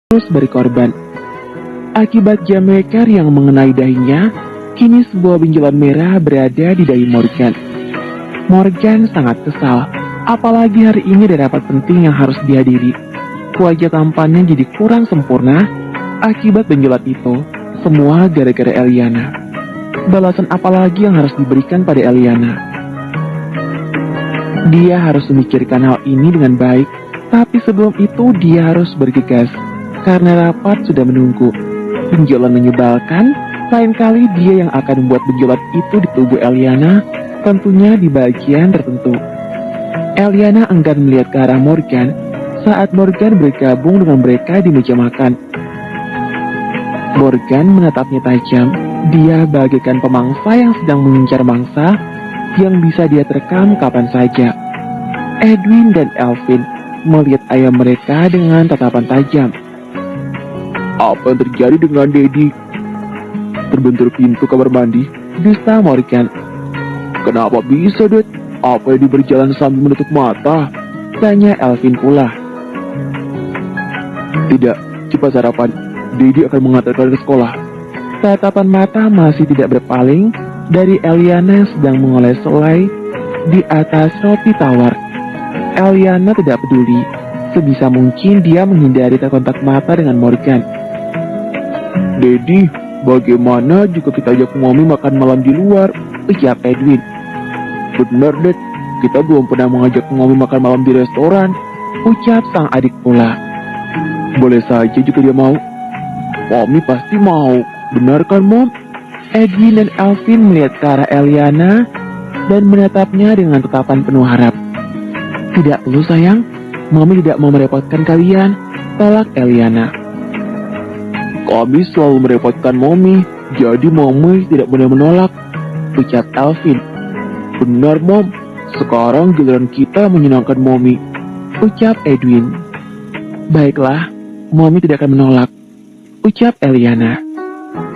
terus berkorban. Akibat jam meker yang mengenai dahinya, kini sebuah benjolan merah berada di dahi Morgan. Morgan sangat kesal, apalagi hari ini ada rapat penting yang harus dihadiri. Wajah tampannya jadi kurang sempurna akibat benjolan itu, semua gara-gara Eliana. Balasan apalagi yang harus diberikan pada Eliana? Dia harus memikirkan hal ini dengan baik, tapi sebelum itu dia harus bergegas, karena rapat sudah menunggu. Benjolan menyebalkan, lain kali dia yang akan membuat benjolan itu di tubuh Eliana, tentunya di bagian tertentu. Eliana enggan melihat ke arah Morgan, saat Morgan bergabung dengan mereka di meja makan. Morgan menatapnya tajam, dia bagaikan pemangsa yang sedang mengincar mangsa, yang bisa dia terkam kapan saja. Edwin dan Elvin melihat ayah mereka dengan tatapan tajam. Apa yang terjadi dengan Daddy? Terbentur pintu kamar mandi, bisa Morgan. Kenapa bisa, Dad? Apa yang berjalan sambil menutup mata? Tanya Elvin pula. Tidak, cepat sarapan. Daddy akan mengantarkan ke sekolah. Tatapan mata masih tidak berpaling dari Eliana yang sedang mengoles selai di atas roti tawar. Eliana tidak peduli, sebisa mungkin dia menghindari kontak mata dengan Morgan. Daddy, bagaimana jika kita ajak Mommy makan malam di luar? Ucap Edwin. Benar, Dad, kita belum pernah mengajak Mommy makan malam di restoran. Ucap sang adik pula. Boleh saja jika dia mau. Mommy pasti mau, benar kan, Mom? Edwin dan Elvin melihat ke arah Eliana dan menatapnya dengan tatapan penuh harap. Tidak perlu sayang, Mami tidak mau merepotkan kalian, tolak Eliana. Kami selalu merepotkan Mommy, jadi Mommy tidak boleh menolak, ucap Elvin. Benar, Mom, sekarang giliran kita menyenangkan Mommy, ucap Edwin. Baiklah, Mommy tidak akan menolak, ucap Eliana.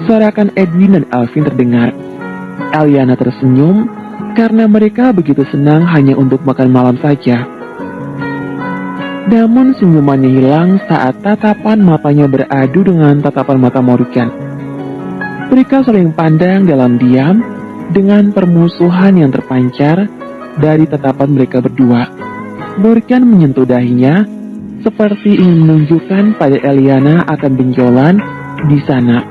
Sorakan Edwin dan Elvin terdengar. Eliana tersenyum karena mereka begitu senang hanya untuk makan malam saja. Namun senyumannya hilang saat tatapan matanya beradu dengan tatapan mata Morgan. Mereka saling pandang dalam diam dengan permusuhan yang terpancar dari tatapan mereka berdua. Morgan menyentuh dahinya seperti ingin menunjukkan pada Eliana akan benjolan di sana.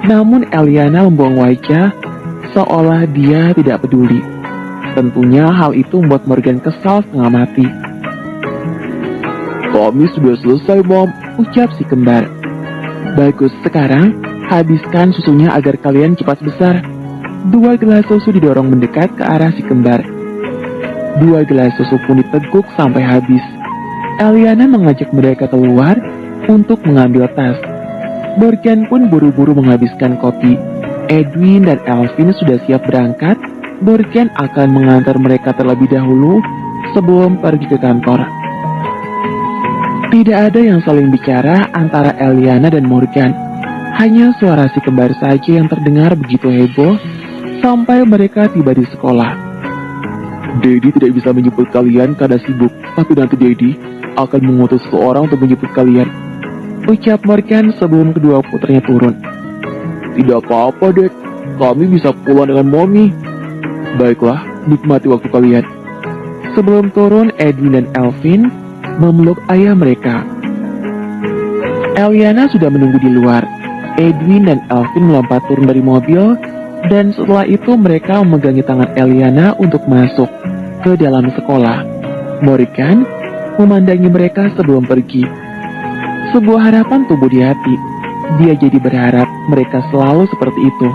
Namun Eliana membuang wajah seolah dia tidak peduli. Tentunya hal itu membuat Morgan kesal setengah mati. Kami sudah selesai, Mom, ucap si kembar. Bagus, sekarang habiskan susunya agar kalian cepat besar. 2 gelas susu didorong mendekat ke arah si kembar. 2 gelas susu pun diteguk sampai habis. Eliana mengajak mereka keluar untuk mengambil tas. Morgan pun buru-buru menghabiskan kopi. Edwin dan Elvin sudah siap berangkat. Morgan akan mengantar mereka terlebih dahulu sebelum pergi ke kantor. Tidak ada yang saling bicara antara Eliana dan Morgan. Hanya suara si kembar saja yang terdengar begitu heboh sampai mereka tiba di sekolah. Daddy tidak bisa menjemput kalian karena sibuk, tapi nanti Daddy akan mengutus seseorang untuk menjemput kalian, ucap Morgan sebelum kedua putranya turun. Tidak apa-apa, Dad. Kami bisa pulang dengan Mommy. Baiklah, nikmati waktu kalian. Sebelum turun, Edwin dan Elvin memeluk ayah mereka. Eliana sudah menunggu di luar. Edwin dan Elvin melompat turun dari mobil, dan setelah itu mereka memegangi tangan Eliana untuk masuk ke dalam sekolah. Morgan memandangi mereka sebelum pergi. Sebuah harapan tumbuh di hati. Dia jadi berharap mereka selalu seperti itu.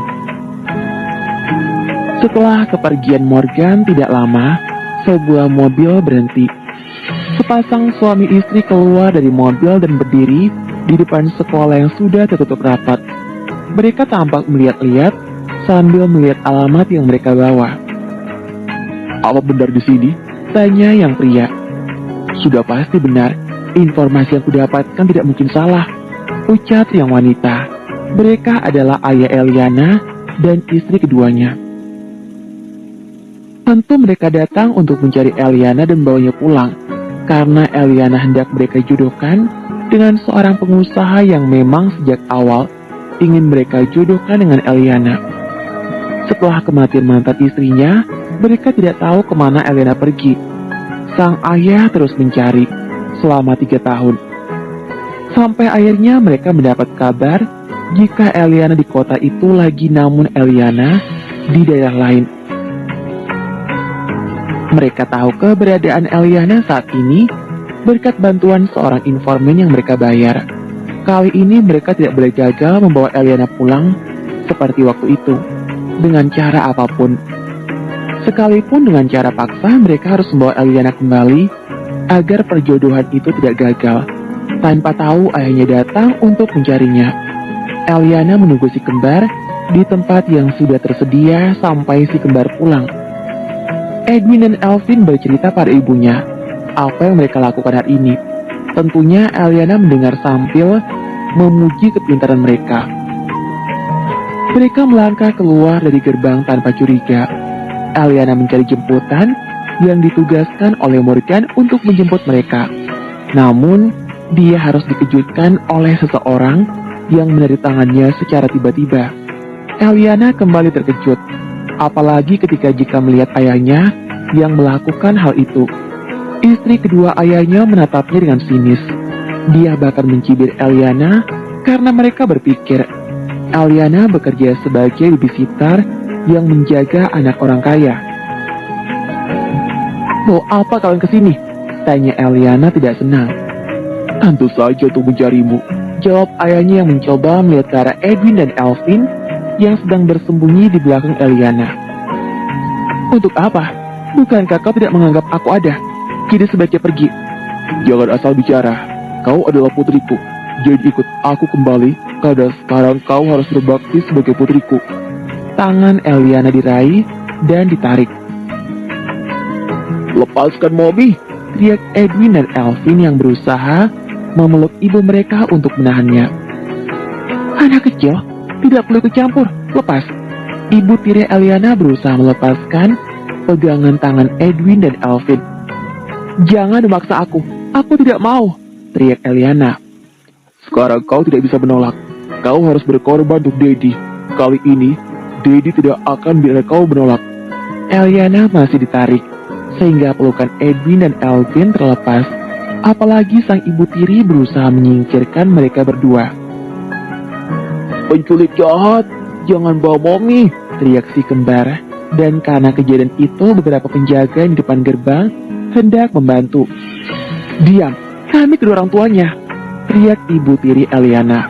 Setelah kepergian Morgan tidak lama, sebuah mobil berhenti. Sepasang suami istri keluar dari mobil dan berdiri di depan sekolah yang sudah tertutup rapat. Mereka tampak melihat-lihat sambil melihat alamat yang mereka bawa. Apa benar di sini? Tanya yang pria. Sudah pasti benar. Informasi yang kudapatkan tidak mungkin salah, ucap yang wanita. Mereka adalah ayah Eliana dan istri keduanya. Tentu mereka datang untuk mencari Eliana dan membawanya pulang. Karena Eliana hendak mereka jodohkan, dengan seorang pengusaha yang memang sejak awal ingin mereka jodohkan dengan Eliana. Setelah kematian mantan istrinya, mereka tidak tahu kemana Eliana pergi. Sang ayah terus mencari selama 3 tahun. Sampai akhirnya mereka mendapat kabar jika Eliana di kota itu lagi, namun Eliana di daerah lain. Mereka tahu keberadaan Eliana saat ini berkat bantuan seorang informan yang mereka bayar. Kali ini mereka tidak boleh gagal membawa Eliana pulang seperti waktu itu, dengan cara apapun. Sekalipun dengan cara paksa, mereka harus membawa Eliana kembali agar perjodohan itu tidak gagal. Tanpa tahu, ayahnya datang untuk mencarinya. Eliana menunggu si kembar di tempat yang sudah tersedia sampai si kembar pulang. Edwin dan Elvin bercerita pada ibunya apa yang mereka lakukan hari ini. Tentunya Eliana mendengar sambil memuji kepintaran mereka. Mereka melangkah keluar dari gerbang tanpa curiga. Eliana mencari jemputan yang ditugaskan oleh Morgan untuk menjemput mereka. Namun, dia harus dikejutkan oleh seseorang yang menarik tangannya secara tiba-tiba. Eliana kembali terkejut, apalagi jika melihat ayahnya yang melakukan hal itu. Istri kedua ayahnya menatapnya dengan sinis. Dia bahkan mencibir Eliana karena mereka berpikir Eliana bekerja sebagai babysitter yang menjaga anak orang kaya. "Mau apa kalian kesini?" tanya Eliana tidak senang. "Tentu saja untuk mencarimu," jawab ayahnya yang mencoba melihat ke arah Edwin dan Elvin yang sedang bersembunyi di belakang Eliana. "Untuk apa? Bukankah kau tidak menganggap aku ada? Kini sebaiknya pergi." "Jangan asal bicara. Kau adalah putriku. Jadi ikut aku kembali, karena sekarang kau harus berbakti sebagai putriku." Tangan Eliana diraih dan ditarik. "Lepaskan Moby!" teriak Edwin dan Elvin yang berusaha memeluk ibu mereka untuk menahannya. "Anak kecil, tidak perlu ikut campur, lepas." Ibu tiri Eliana berusaha melepaskan pegangan tangan Edwin dan Elvin. "Jangan memaksa aku tidak mau," teriak Eliana. "Sekarang kau tidak bisa menolak. Kau harus berkorban untuk Daddy. Kali ini, Daddy tidak akan biarkan kau menolak." Eliana masih ditarik, sehingga pelukan Edwin dan Elvin terlepas. Apalagi sang ibu tiri berusaha menyingkirkan mereka berdua. "Penculik jahat, jangan bawa Mommy!" teriak si kembar. Dan karena kejadian itu, beberapa penjaga di depan gerbang hendak membantu. "Diam, kami kedua orang tuanya!" teriak ibu tiri Eliana.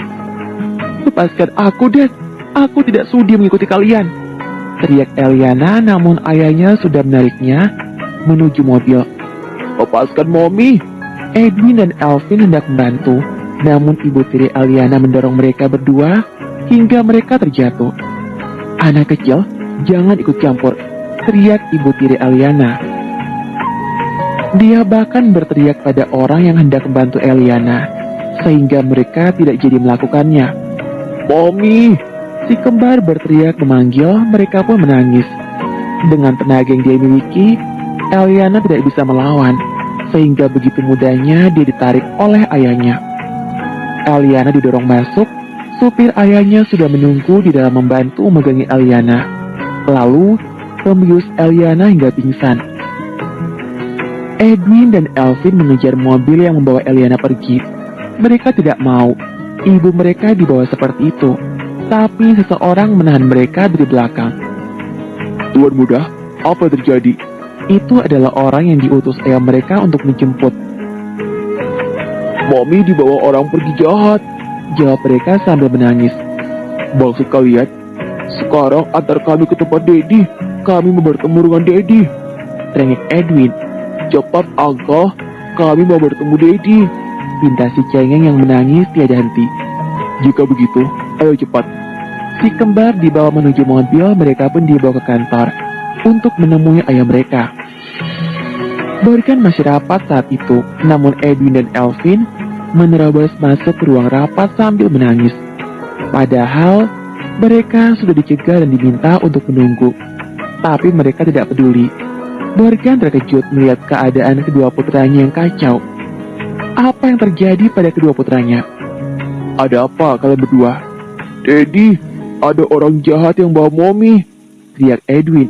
"Lepaskan aku, Dad! Aku tidak sudi mengikuti kalian!" teriak Eliana, namun ayahnya sudah menariknya menuju mobil. "Lepaskan Mommy!" Edwin dan Elvin hendak membantu, namun ibu tiri Eliana mendorong mereka berdua hingga mereka terjatuh. "Anak kecil, jangan ikut campur!" teriak ibu tiri Eliana. Dia bahkan berteriak pada orang yang hendak membantu Eliana, sehingga mereka tidak jadi melakukannya. "Mommy!" si kembar berteriak memanggil, mereka pun menangis. Dengan tenaga yang dia miliki, Eliana tidak bisa melawan, sehingga begitu mudahnya dia ditarik oleh ayahnya. Eliana didorong masuk, supir ayahnya sudah menunggu di dalam membantu memegangi Eliana, lalu membius Eliana hingga pingsan. Edwin dan Elvin mengejar mobil yang membawa Eliana pergi. Mereka tidak mau ibu mereka dibawa seperti itu, tapi seseorang menahan mereka dari belakang. "Tuan muda, apa terjadi?" Itu adalah orang yang diutus ayah mereka untuk menjemput. "Mommy dibawa orang pergi jahat," jawab mereka sambil menangis. "Maksud kalian, sekarang antar kami ke tempat Daddy. Kami mau bertemu dengan Daddy," terengek Edwin. "Cepat, Uncle, kami mau bertemu Daddy," pinta si cengeng yang menangis tiada henti. "Jika begitu, ayo cepat." Si kembar dibawa menuju mobil, mereka pun dibawa ke kantor untuk menemui ayah mereka. Morgan masih rapat saat itu, namun Edwin dan Elvin menerobos masuk ke ruang rapat sambil menangis. Padahal mereka sudah dicegah dan diminta untuk menunggu, tapi mereka tidak peduli. Morgan terkejut melihat keadaan kedua putranya yang kacau. apa yang terjadi pada kedua putranya. "Ada apa kalian berdua?" "Daddy, ada orang jahat yang bawa Mommy," teriak Edwin.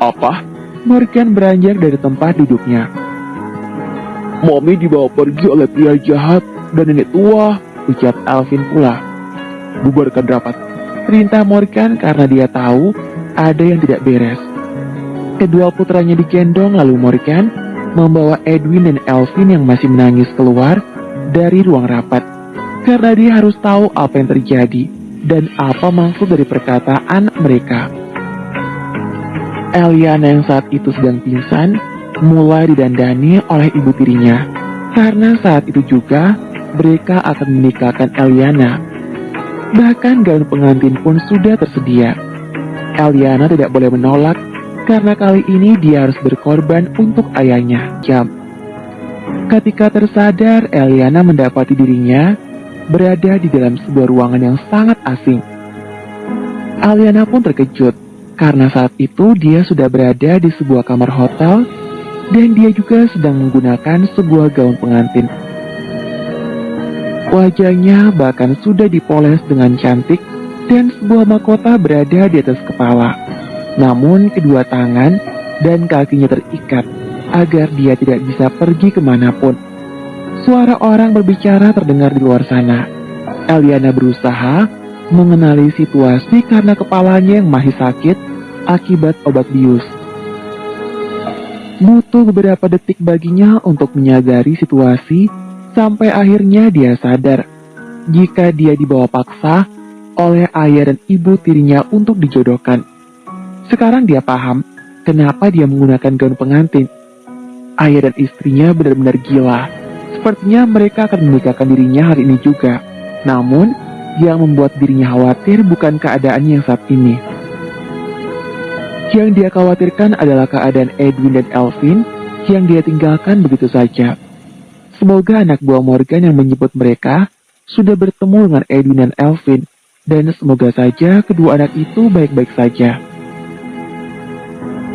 "Apa?" Morgan beranjak dari tempat duduknya. "Mommy dibawa pergi oleh pria jahat dan nenek tua," ucap Alvin pula. "Bubarkan rapat," perintah Morgan karena dia tahu ada yang tidak beres. Kedua putranya digendong lalu Morgan membawa Edwin dan Alvin yang masih menangis keluar dari ruang rapat. Karena dia harus tahu apa yang terjadi dan apa maksud dari perkataan mereka. Eliana yang saat itu sedang pingsan mulai didandani oleh ibu tirinya. Karena saat itu juga mereka akan menikahkan Eliana. Bahkan gaun pengantin pun sudah tersedia. Eliana tidak boleh menolak karena kali ini dia harus berkorban untuk ayahnya, Jam. Ketika tersadar, Eliana mendapati dirinya berada di dalam sebuah ruangan yang sangat asing. Eliana pun terkejut karena saat itu dia sudah berada di sebuah kamar hotel dan dia juga sedang menggunakan sebuah gaun pengantin. Wajahnya bahkan sudah dipoles dengan cantik dan sebuah mahkota berada di atas kepala. Namun kedua tangan dan kakinya terikat agar dia tidak bisa pergi kemanapun. Suara orang berbicara terdengar di luar sana. Eliana berusaha mengenali situasi karena kepalanya yang masih sakit akibat obat bius. Butuh beberapa detik baginya untuk menyadari situasi sampai akhirnya dia sadar jika dia dibawa paksa oleh ayah dan ibu tirinya untuk dijodohkan. Sekarang dia paham kenapa dia menggunakan gaun pengantin. Ayah dan istrinya benar-benar gila. Sepertinya mereka akan menikahkan dirinya hari ini juga. Namun, yang membuat dirinya khawatir bukan keadaannya yang saat ini. Yang dia khawatirkan adalah keadaan Edwin dan Alvin yang dia tinggalkan begitu saja. Semoga anak buah Morgan yang menyebut mereka sudah bertemu dengan Edwin dan Alvin. Dan semoga saja kedua anak itu baik-baik saja.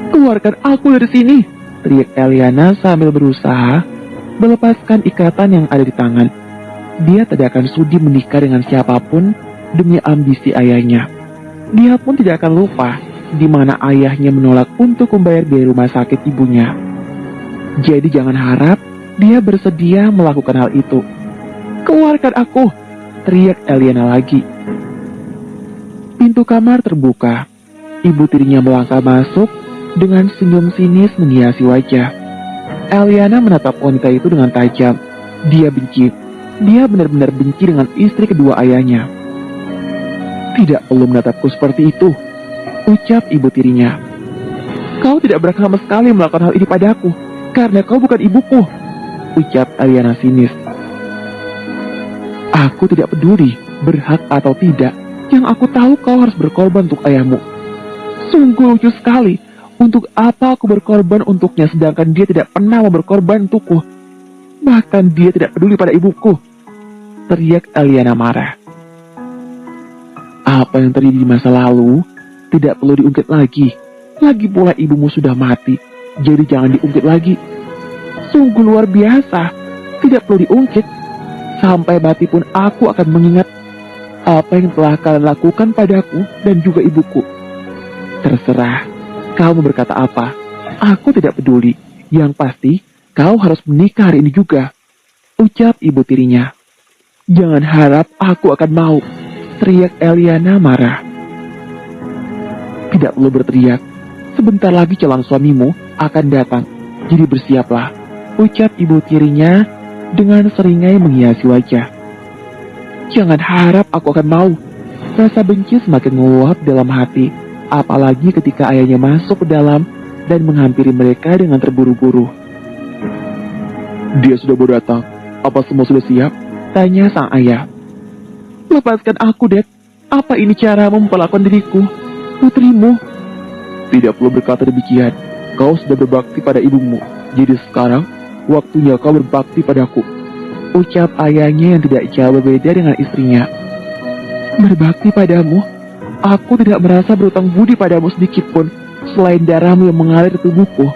"Keluarkan aku dari sini!" teriak Eliana sambil berusaha melepaskan ikatan yang ada di tangan. Dia tidak akan sudi menikah dengan siapapun demi ambisi ayahnya. Dia pun tidak akan lupa di mana ayahnya menolak untuk membayar biaya rumah sakit ibunya. Jadi jangan harap dia bersedia melakukan hal itu. "Keluarkan aku!" teriak Eliana lagi. Pintu kamar terbuka. Ibu tirinya melangkah masuk dengan senyum sinis menghiasi wajah. Eliana menatap wanita itu dengan tajam. Dia benci. Dia benar-benar benci dengan istri kedua ayahnya. "Tidak perlu menatapku seperti itu," ucap ibu tirinya. "Kau tidak berhak sama sekali melakukan hal ini padaku, karena kau bukan ibuku," ucap Eliana sinis. "Aku tidak peduli, berhak atau tidak. Yang aku tahu kau harus berkorban untuk ayahmu." "Sungguh lucu sekali. Untuk apa aku berkorban untuknya sedangkan dia tidak pernah mau berkorban untukku? Bahkan dia tidak peduli pada ibuku," teriak Eliana marah. "Apa yang terjadi di masa lalu tidak perlu diungkit lagi. Lagi pula ibumu sudah mati, jadi jangan diungkit lagi. Sungguh luar biasa, tidak perlu diungkit. Sampai mati pun aku akan mengingat apa yang telah kalian lakukan padaku dan juga ibuku. Terserah kau mau berkata apa, aku tidak peduli. Yang pasti, kau harus menikah hari ini juga," ucap ibu tirinya. "Jangan harap aku akan mau," teriak Eliana marah. "Tidak perlu berteriak. Sebentar lagi calon suamimu akan datang. Jadi bersiaplah," ucap ibu tirinya dengan seringai menghiasi wajah. "Jangan harap aku akan mau." Rasa benci semakin meluap dalam hati. Apalagi ketika ayahnya masuk ke dalam dan menghampiri mereka dengan terburu-buru. "Dia sudah mau datang. Apa semua sudah siap?" tanya sang ayah. "Lepaskan aku, Dad. Apa ini cara memperlakukan diriku, putrimu?" "Tidak perlu berkata demikian. Kau sudah berbakti pada ibumu. Jadi sekarang, waktunya kau berbakti padaku," ucap ayahnya yang tidak jauh berbeda dengan istrinya. "Berbakti padamu? Aku tidak merasa berutang budi padamu sedikit pun, selain darahmu yang mengalir di tubuhku."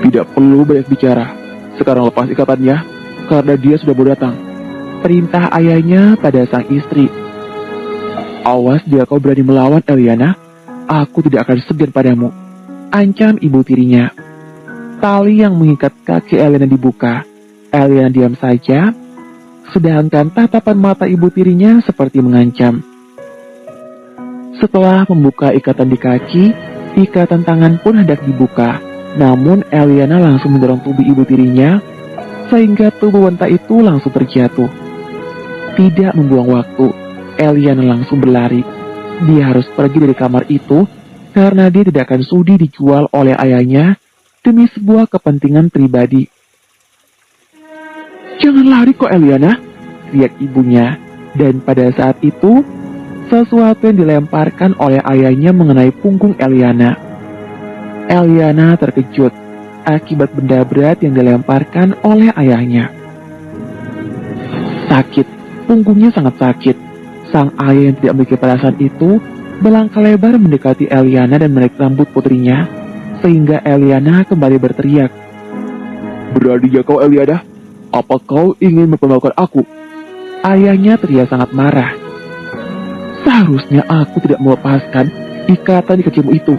"Tidak perlu banyak bicara. Sekarang lepas ikatannya, karena dia sudah mau datang. Perintah ayahnya pada sang istri. Awas jika kau berani melawan Eliana, aku tidak akan segan padamu, ancam ibu tirinya. Tali yang mengikat kaki Eliana dibuka. Eliana diam saja, sedangkan tatapan mata ibu tirinya seperti mengancam. Setelah membuka ikatan di kaki, ikatan tangan pun hendak dibuka. Namun Eliana langsung mendorong tubuh ibu tirinya, sehingga tubuh wanita itu langsung terjatuh. Tidak membuang waktu, Eliana langsung berlari. Dia harus pergi dari kamar itu, karena dia tidak akan sudi dijual oleh ayahnya demi sebuah kepentingan pribadi. "Jangan lari kok Eliana," teriak ibunya. Dan pada saat itu, sesuatu yang dilemparkan oleh ayahnya mengenai punggung Eliana. Eliana terkejut akibat benda berat yang dilemparkan oleh ayahnya. Sakit, punggungnya sangat sakit. Sang ayah yang tidak memiliki perasaan itu melangkah lebar mendekati Eliana dan menarik rambut putrinya, sehingga Eliana kembali berteriak. "Beraninya kau Eliana? Apa kau ingin mempermalukan aku?" Ayahnya terlihat sangat marah. "Seharusnya aku tidak melepaskan ikatan di kakimu itu."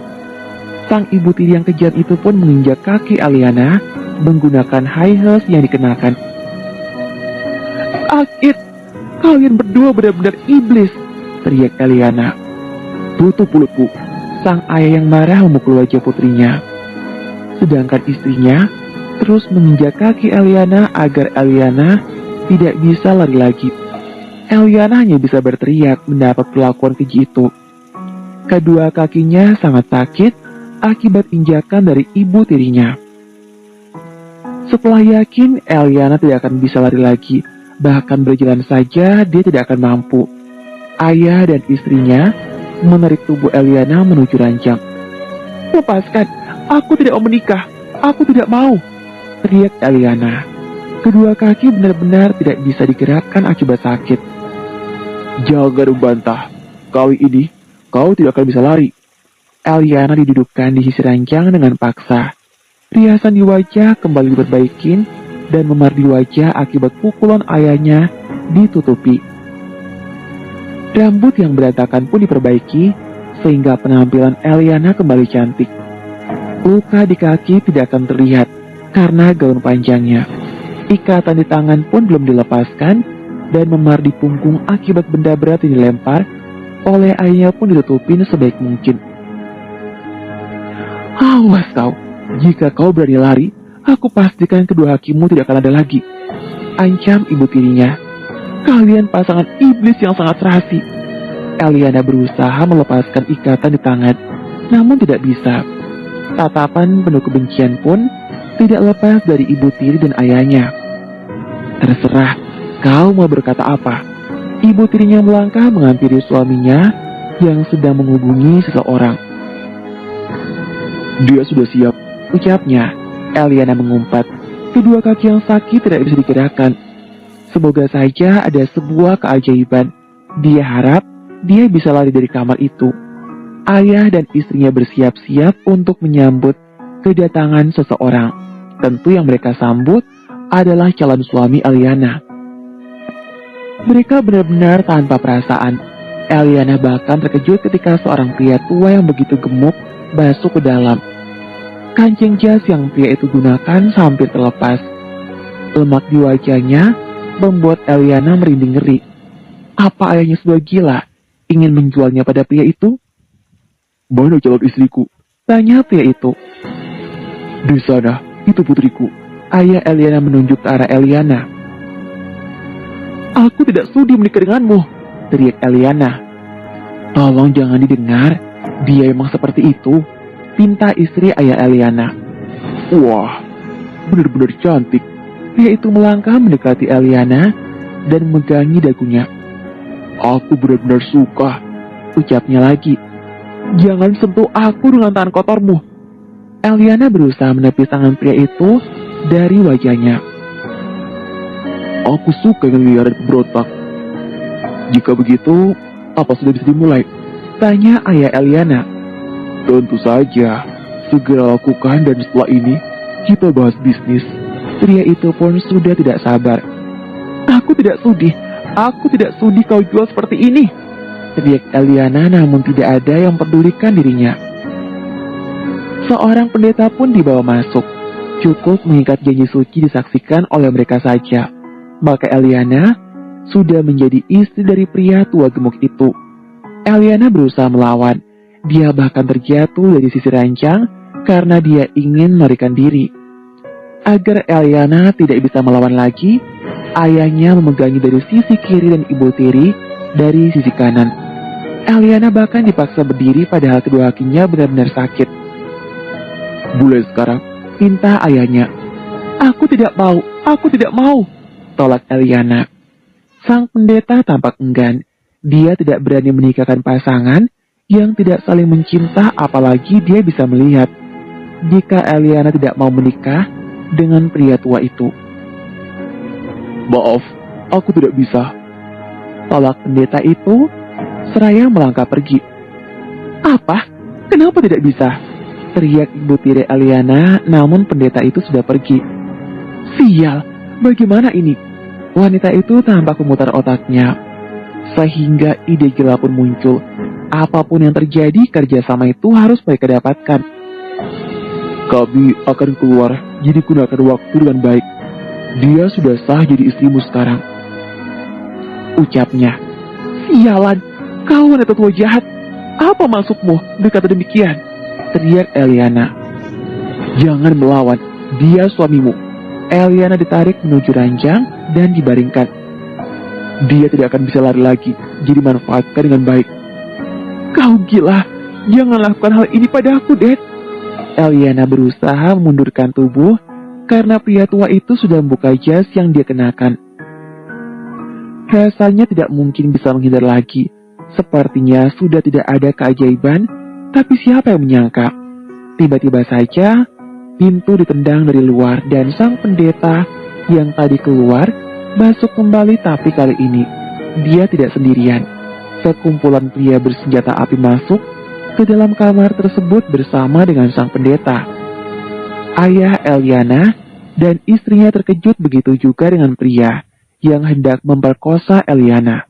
Sang ibu tiri yang kejam itu pun menginjak kaki Eliana menggunakan high heels yang dikenakan. "Sakit! Kalian berdua benar-benar iblis!" teriak Eliana. "Tutup mulutmu!" Sang ayah yang marah memukul wajah putrinya. Sedangkan istrinya terus menginjak kaki Eliana agar Eliana tidak bisa lari lagi. Eliana hanya bisa berteriak mendapat perlakuan keji itu. Kedua kakinya sangat sakit akibat injakan dari ibu tirinya. Setelah yakin Eliana tidak akan bisa lari lagi, bahkan berjalan saja dia tidak akan mampu, ayah dan istrinya menarik tubuh Eliana menuju ranjang. "Lepaskan, aku tidak mau menikah, aku tidak mau!" teriak Eliana. Kedua kaki benar-benar tidak bisa digerakkan akibat sakit. "Jangan membantah, kali ini kau tidak akan bisa lari." Eliana didudukkan di sisi ranjang dengan paksa. Riasan di wajah kembali diperbaikin dan memar di wajah akibat pukulan ayahnya ditutupi. Rambut yang berantakan pun diperbaiki sehingga penampilan Eliana kembali cantik. Luka di kaki tidak akan terlihat karena gaun panjangnya. Ikatan di tangan pun belum dilepaskan dan memar di punggung akibat benda berat yang dilempar oleh ayahnya pun ditutupin sebaik mungkin. "Awas kau, jika kau berani lari, aku pastikan kedua kakimu tidak akan ada lagi," ancam ibu tirinya. "Kalian pasangan iblis yang sangat serasi." Eliana berusaha melepaskan ikatan di tangan, namun tidak bisa. Tatapan penuh kebencian pun tidak lepas dari ibu tiri dan ayahnya. "Terserah, kau mau berkata apa?" Ibu tirinya melangkah menghampiri suaminya yang sedang menghubungi seseorang. "Dia sudah siap," ucapnya. Eliana mengumpat. Kedua kaki yang sakit tidak bisa digerakkan. Semoga saja ada sebuah keajaiban. Dia harap dia bisa lari dari kamar itu. Ayah dan istrinya bersiap-siap untuk menyambut kedatangan seseorang. Tentu yang mereka sambut adalah calon suami Eliana. Mereka benar-benar tanpa perasaan. Eliana bahkan terkejut ketika seorang pria tua yang begitu gemuk masuk ke dalam. Kancing jas yang pria itu gunakan hampir terlepas. Lemak di wajahnya membuat Eliana merinding ngeri. Apa ayahnya sudah gila, ingin menjualnya pada pria itu? "Mana calon istriku?" tanya pria itu. "Di sana, itu putriku." Ayah Eliana menunjuk ke arah Eliana. "Aku tidak sudi menikah denganmu," teriak Eliana. "Tolong jangan didengar, dia emang seperti itu," pinta istri ayah Eliana. "Wah, benar-benar cantik." Pria itu melangkah mendekati Eliana dan memegangi dagunya. "Aku benar-benar suka," ucapnya lagi. "Jangan sentuh aku dengan tangan kotormu." Eliana berusaha menepis tangan pria itu dari wajahnya. "Aku suka yang liar dan berontak." "Jika begitu, apa sudah bisa dimulai?" tanya ayah Eliana. "Tentu saja, segera lakukan dan setelah ini kita bahas bisnis." Pria itu pun sudah tidak sabar. Aku tidak sudi kau jual seperti ini, teriak Eliana, namun tidak ada yang pedulikan dirinya. Seorang pendeta pun dibawa masuk. Cukup mengikat janji suci disaksikan oleh mereka saja, maka Eliana sudah menjadi istri dari pria tua gemuk itu. Eliana berusaha melawan. Dia bahkan terjatuh dari sisi ranjang karena dia ingin melarikan diri. Agar Eliana tidak bisa melawan lagi, ayahnya memegangnya dari sisi kiri dan ibu tiri dari sisi kanan. Eliana bahkan dipaksa berdiri padahal kedua kakinya benar-benar sakit. Mulai sekarang, pinta ayahnya. Aku tidak mau, tolak Eliana. Sang pendeta tampak enggan. Dia tidak berani menikahkan pasangan yang tidak saling mencinta, apalagi dia bisa melihat jika Eliana tidak mau menikah dengan pria tua itu. Maaf, aku tidak bisa, tolak pendeta itu seraya melangkah pergi. Apa? Kenapa tidak bisa? Teriak ibu tiri Eliana, namun pendeta itu sudah pergi. Sial, bagaimana ini? Wanita itu tampak memutar otaknya, sehingga ide gila pun muncul. Apapun yang terjadi, kerjasama itu harus mereka dapatkan. Kami akan keluar, jadi gunakan waktu dengan baik. Dia sudah sah jadi istrimu sekarang, ucapnya. Sialan, kau wanita tua jahat. Apa maksudmu berkata demikian? Teriak Eliana. Jangan melawan, dia suamimu. Eliana ditarik menuju ranjang dan dibaringkan. Dia tidak akan bisa lari lagi, jadi manfaatkan dengan baik. Kau gila, jangan lakukan hal ini padaku, Dad. Eliana berusaha memundurkan tubuh karena pria tua itu sudah membuka jas yang dia kenakan. Rasanya tidak mungkin bisa menghindar lagi. Sepertinya sudah tidak ada keajaiban, tapi siapa yang menyangka? Tiba-tiba saja, pintu ditendang dari luar dan sang pendeta yang tadi keluar masuk kembali, tapi kali ini dia tidak sendirian. Sekumpulan pria bersenjata api masuk ke dalam kamar tersebut bersama dengan sang pendeta. Ayah Eliana dan istrinya terkejut, begitu juga dengan pria yang hendak memperkosa Eliana.